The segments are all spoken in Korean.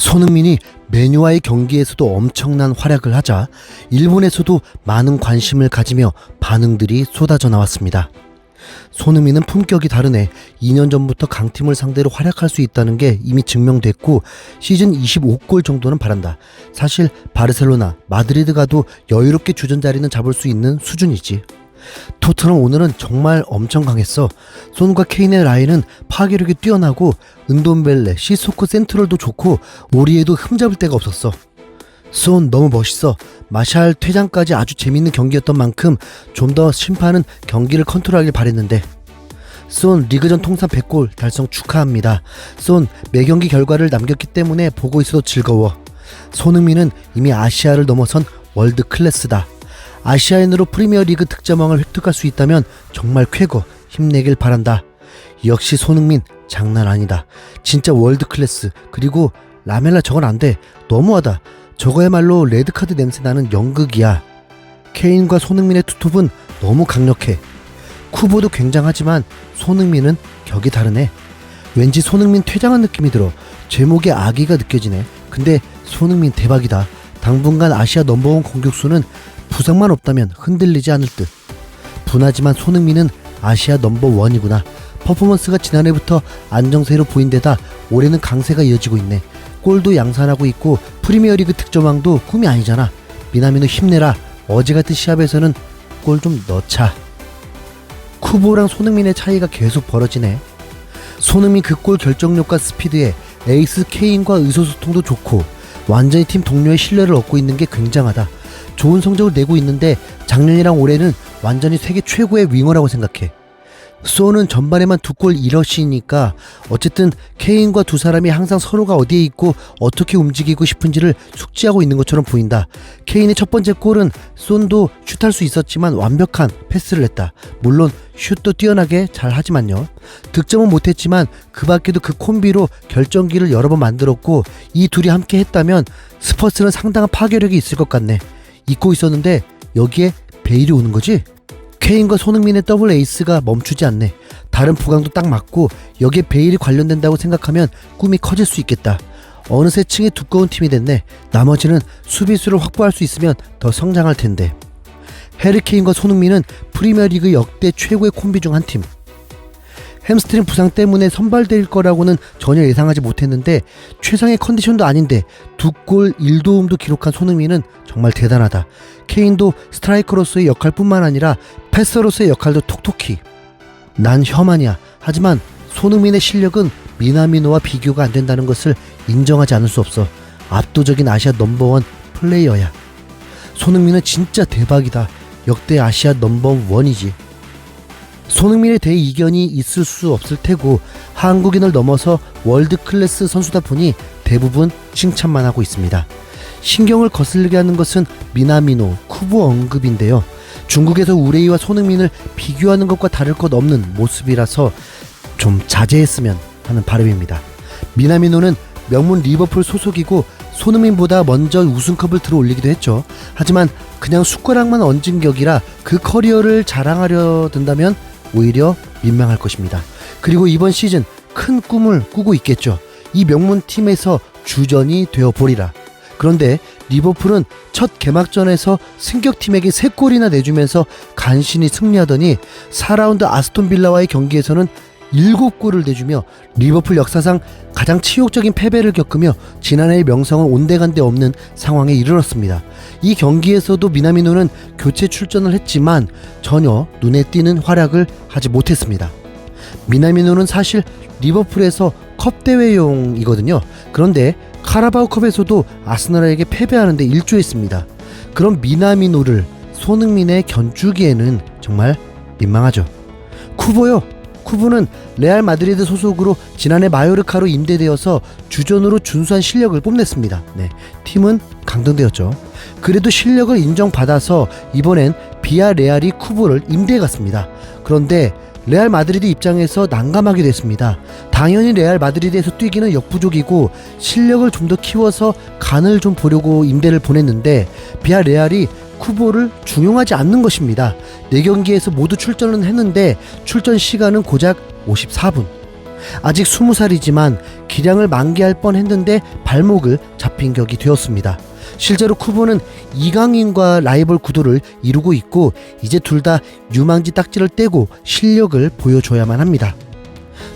손흥민이 맨유와의 경기에서도 엄청난 활약을 하자 일본에서도 많은 관심을 가지며 반응들이 쏟아져 나왔습니다. 손흥민은 품격이 다르네. 2년 전부터 강팀을 상대로 활약할 수 있다는 게 이미 증명됐고 시즌 25골 정도는 바란다. 사실 바르셀로나, 마드리드 가도 여유롭게 주전 자리는 잡을 수 있는 수준이지. 토트넘 오늘은 정말 엄청 강했어. 손과 케인의 라인은 파괴력이 뛰어나고 은돔벨레, 시소코 센트럴도 좋고 오리에도 흠잡을 데가 없었어. 손 너무 멋있어. 마샬 퇴장까지 아주 재밌는 경기였던 만큼 좀 더 심판은 경기를 컨트롤하길 바랬는데. 손 리그전 통산 100골 달성 축하합니다. 손 매경기 결과를 남겼기 때문에 보고 있어도 즐거워. 손흥민은 이미 아시아를 넘어선 월드 클래스다. 아시아인으로 프리미어리그 득점왕을 획득할 수 있다면 정말 쾌거. 힘내길 바란다. 역시 손흥민 장난 아니다. 진짜 월드 클래스. 그리고 라멜라 저건 안 돼. 너무하다. 저거야말로 레드카드 냄새 나는 연극이야. 케인과 손흥민의 투톱은 너무 강력해. 쿠보도 굉장하지만 손흥민은 격이 다르네. 왠지 손흥민 퇴장한 느낌이 들어. 제목에 아기가 느껴지네. 근데 손흥민 대박이다. 당분간 아시아 넘버원 공격수는 부상만 없다면 흔들리지 않을 듯. 분하지만 손흥민은 아시아 넘버원이구나. 퍼포먼스가 지난해부터 안정세로 보인 데다 올해는 강세가 이어지고 있네. 골도 양산하고 있고 프리미어리그 득점왕도 꿈이 아니잖아. 미나미노 힘내라. 어제 같은 시합에서는 골 좀 넣자. 쿠보랑 손흥민의 차이가 계속 벌어지네. 손흥민 그 골 결정력과 스피드에 에이스 케인과 의사소통도 좋고 완전히 팀 동료의 신뢰를 얻고 있는 게 굉장하다. 좋은 성적을 내고 있는데 작년이랑 올해는 완전히 세계 최고의 윙어라고 생각해. 소는 전반에만 2골 1어시니까 어쨌든 케인과 두 사람이 항상 서로가 어디에 있고 어떻게 움직이고 싶은지를 숙지하고 있는 것처럼 보인다. 케인의 첫 번째 골은 손도 슛할 수 있었지만 완벽한 패스를 했다. 물론 슛도 뛰어나게 잘 하지만요. 득점은 못했지만 그 밖에도 그 콤비로 결정기를 여러 번 만들었고 이 둘이 함께 했다면 스퍼스는 상당한 파괴력이 있을 것 같네. 잊고 있었는데 여기에 베일이 오는 거지? 케인과 손흥민의 더블 에이스가 멈추지 않네. 다른 부강도 딱 맞고 여기에 베일이 관련된다고 생각하면 꿈이 커질 수 있겠다. 어느새 층이 두꺼운 팀이 됐네. 나머지는 수비수를 확보할 수 있으면 더 성장할 텐데. 해리 케인과 손흥민은 프리미어리그 역대 최고의 콤비 중 한 팀. 햄스트링 부상 때문에 선발될 거라고는 전혀 예상하지 못했는데 최상의 컨디션도 아닌데 2골 1도움도 기록한 손흥민은 정말 대단하다. 케인도 스트라이커로서의 역할뿐만 아니라 패서로서의 역할도 톡톡히. 난 혐한이야. 하지만 손흥민의 실력은 미나미노와 비교가 안 된다는 것을 인정하지 않을 수 없어. 압도적인 아시아 넘버원 플레이어야. 손흥민은 진짜 대박이다. 역대 아시아 넘버원이지. 손흥민에 대해 이견이 있을 수 없을 테고 한국인을 넘어서 월드클래스 선수다 보니 대부분 칭찬만 하고 있습니다. 신경을 거슬리게 하는 것은 미나미노, 쿠보 언급인데요. 중국에서 우레이와 손흥민을 비교하는 것과 다를 것 없는 모습이라서 좀 자제했으면 하는 바람입니다. 미나미노는 명문 리버풀 소속이고 손흥민보다 먼저 우승컵을 들어올리기도 했죠. 하지만 그냥 숟가락만 얹은 격이라 그 커리어를 자랑하려 든다면 오히려 민망할 것입니다. 그리고 이번 시즌 큰 꿈을 꾸고 있겠죠. 이 명문팀에서 주전이 되어보리라. 그런데 리버풀은 첫 개막전에서 승격팀에게 3골이나 내주면서 간신히 승리하더니 4라운드 아스톤빌라와의 경기에서는 7골을 내주며 리버풀 역사상 가장 치욕적인 패배를 겪으며 지난해의 명성은 온데간데 없는 상황에 이르렀습니다. 이 경기에서도 미나미노는 교체 출전을 했지만 전혀 눈에 띄는 활약을 하지 못했습니다. 미나미노는 사실 리버풀에서 컵 대회용이거든요. 그런데 카라바오컵에서도 아스널에게 패배하는데 일조했습니다. 그럼 미나미노를 손흥민에 견주기에는 정말 민망하죠. 쿠보요. 쿠보는 레알 마드리드 소속으로 지난해 마요르카로 임대되어서 주전으로 준수한 실력을 뽐냈습니다. 팀은 강등되었죠. 그래도 실력을 인정받아서 이번엔 비아레알이 쿠보를 임대해갔습니다. 그런데 레알 마드리드 입장에서 난감하게 됐습니다. 당연히 레알 마드리드에서 뛰기는 역부족이고 실력을 좀 더 키워서 간을 좀 보려고 임대를 보냈는데 비아레알이 쿠보를 중용하지 않는 것입니다. 4경기에서 모두 출전은 했는데 출전 시간은 고작 54분. 아직 20살이지만 기량을 만개할 뻔했는데 발목을 잡힌 격이 되었습니다. 실제로 쿠보는 이강인과 라이벌 구도를 이루고 있고 이제 둘 다 유망지 딱지를 떼고 실력을 보여줘야만 합니다.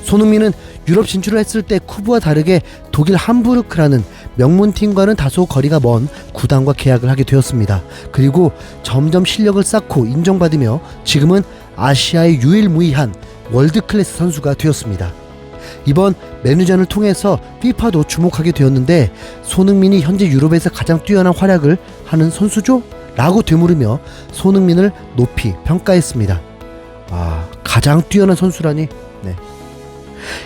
손흥민은 유럽 진출을 했을 때 쿠보와 다르게 독일 함부르크라는 명문팀과는 다소 거리가 먼 구단과 계약을 하게 되었습니다. 그리고 점점 실력을 쌓고 인정받으며 지금은 아시아의 유일무이한 월드클래스 선수가 되었습니다. 이번 맨유전을 통해서 피파도 주목하게 되었는데 손흥민이 현재 유럽에서 가장 뛰어난 활약을 하는 선수죠? 라고 되물으며 손흥민을 높이 평가했습니다. 가장 뛰어난 선수라니. 네.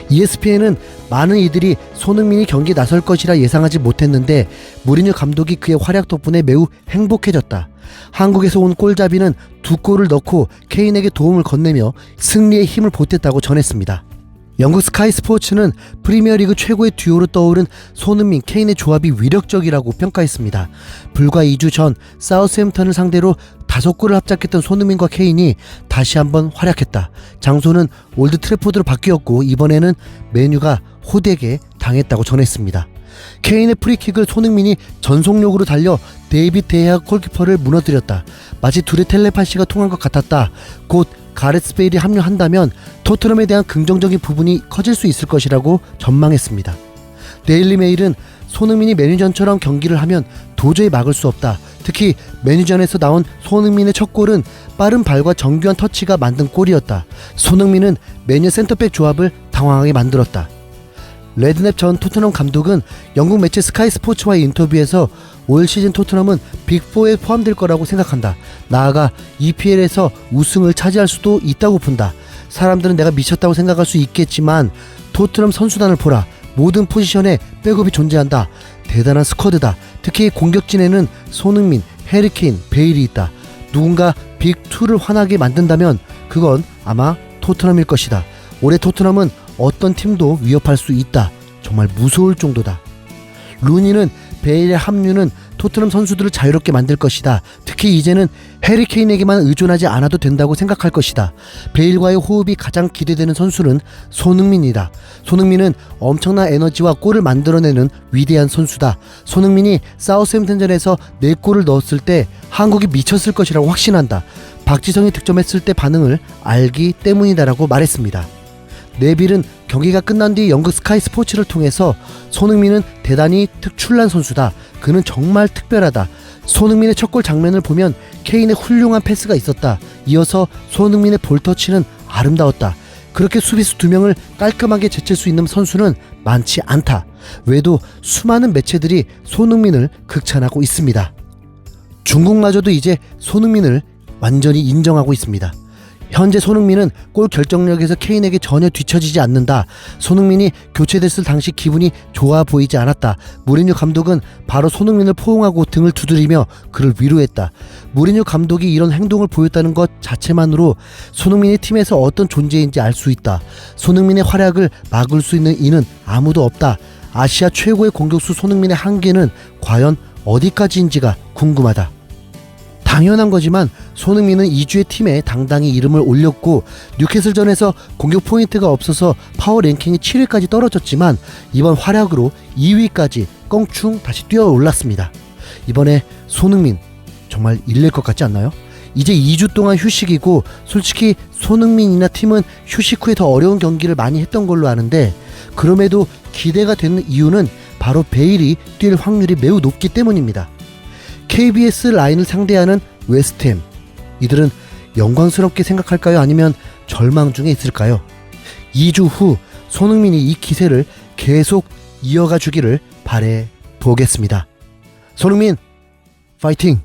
ESPN은 많은 이들이 손흥민이 경기에 나설 것이라 예상하지 못했는데 무리뉴 감독이 그의 활약 덕분에 매우 행복해졌다. 한국에서 온 골잡이는 2골을 넣고 케인에게 도움을 건네며 승리의 힘을 보탰다고 전했습니다. 영국 스카이 스포츠는 프리미어리그 최고의 듀오로 떠오른 손흥민, 케인의 조합이 위력적이라고 평가했습니다. 불과 2주 전 사우스햄턴을 상대로 5골을 합작했던 손흥민과 케인이 다시 한번 활약했다. 장소는 올드 트래포드로 바뀌었고 이번에는 맨유가 호되게 당했다고 전했습니다. 케인의 프리킥을 손흥민이 전속력으로 달려 데이빗 데헤아 골키퍼를 무너뜨렸다. 마치 둘의 텔레파시가 통한 것 같았다. 곧 가레스 베일이 합류한다면 토트넘에 대한 긍정적인 부분이 커질 수 있을 것이라고 전망했습니다. 데일리 메일은 손흥민이 맨유전처럼 경기를 하면 도저히 막을 수 없다. 특히 맨유전에서 나온 손흥민의 첫 골은 빠른 발과 정교한 터치가 만든 골이었다. 손흥민은 맨유 센터백 조합을 당황하게 만들었다. 레드냅 전 토트넘 감독은 영국 매체 스카이 스포츠와의 인터뷰에서 올 시즌 토트넘은 빅4에 포함될 거라고 생각한다. 나아가 EPL에서 우승을 차지할 수도 있다고 본다. 사람들은 내가 미쳤다고 생각할 수 있겠지만 토트넘 선수단을 보라. 모든 포지션에 백업이 존재한다. 대단한 스쿼드다. 특히 공격진에는 손흥민, 해리케인, 베일이 있다. 누군가 빅2를 환하게 만든다면 그건 아마 토트넘일 것이다. 올해 토트넘은 어떤 팀도 위협할 수 있다. 정말 무서울 정도다. 루니는 베일의 합류는 토트넘 선수들을 자유롭게 만들 것이다. 특히 이제는 해리케인에게만 의존하지 않아도 된다고 생각할 것이다. 베일과의 호흡이 가장 기대되는 선수는 손흥민이다. 손흥민은 엄청난 에너지와 골을 만들어내는 위대한 선수다. 손흥민이 사우스햄튼전에서 4골을 넣었을 때 한국이 미쳤을 것이라고 확신한다. 박지성이 득점했을 때 반응을 알기 때문이다라고 말했습니다. 네빌은 경기가 끝난 뒤 영국 스카이 스포츠를 통해서 손흥민은 대단히 특출난 선수다. 그는 정말 특별하다. 손흥민의 첫 골 장면을 보면 케인의 훌륭한 패스가 있었다. 이어서 손흥민의 볼터치는 아름다웠다. 그렇게 수비수 2명을 깔끔하게 제칠 수 있는 선수는 많지 않다. 외에도 수많은 매체들이 손흥민을 극찬하고 있습니다. 중국마저도 이제 손흥민을 완전히 인정하고 있습니다. 현재 손흥민은 골 결정력에서 케인에게 전혀 뒤처지지 않는다. 손흥민이 교체됐을 당시 기분이 좋아 보이지 않았다. 무리뉴 감독은 바로 손흥민을 포옹하고 등을 두드리며 그를 위로했다. 무리뉴 감독이 이런 행동을 보였다는 것 자체만으로 손흥민이 팀에서 어떤 존재인지 알 수 있다. 손흥민의 활약을 막을 수 있는 이는 아무도 없다. 아시아 최고의 공격수 손흥민의 한계는 과연 어디까지인지가 궁금하다. 당연한 거지만 손흥민은 2주의 팀에 당당히 이름을 올렸고 뉴캐슬전에서 공격 포인트가 없어서 파워 랭킹이 7위까지 떨어졌지만 이번 활약으로 2위까지 껑충 다시 뛰어 올랐습니다. 이번에 손흥민 정말 일낼 것 같지 않나요? 이제 2주 동안 휴식이고 솔직히 손흥민이나 팀은 휴식 후에 더 어려운 경기를 많이 했던 걸로 아는데 그럼에도 기대가 되는 이유는 바로 베일이 뛸 확률이 매우 높기 때문입니다. KBS 라인을 상대하는 웨스트햄, 이들은 영광스럽게 생각할까요? 아니면 절망 중에 있을까요? 2주 후 손흥민이 이 기세를 계속 이어가 주기를 바래 보겠습니다. 손흥민 파이팅!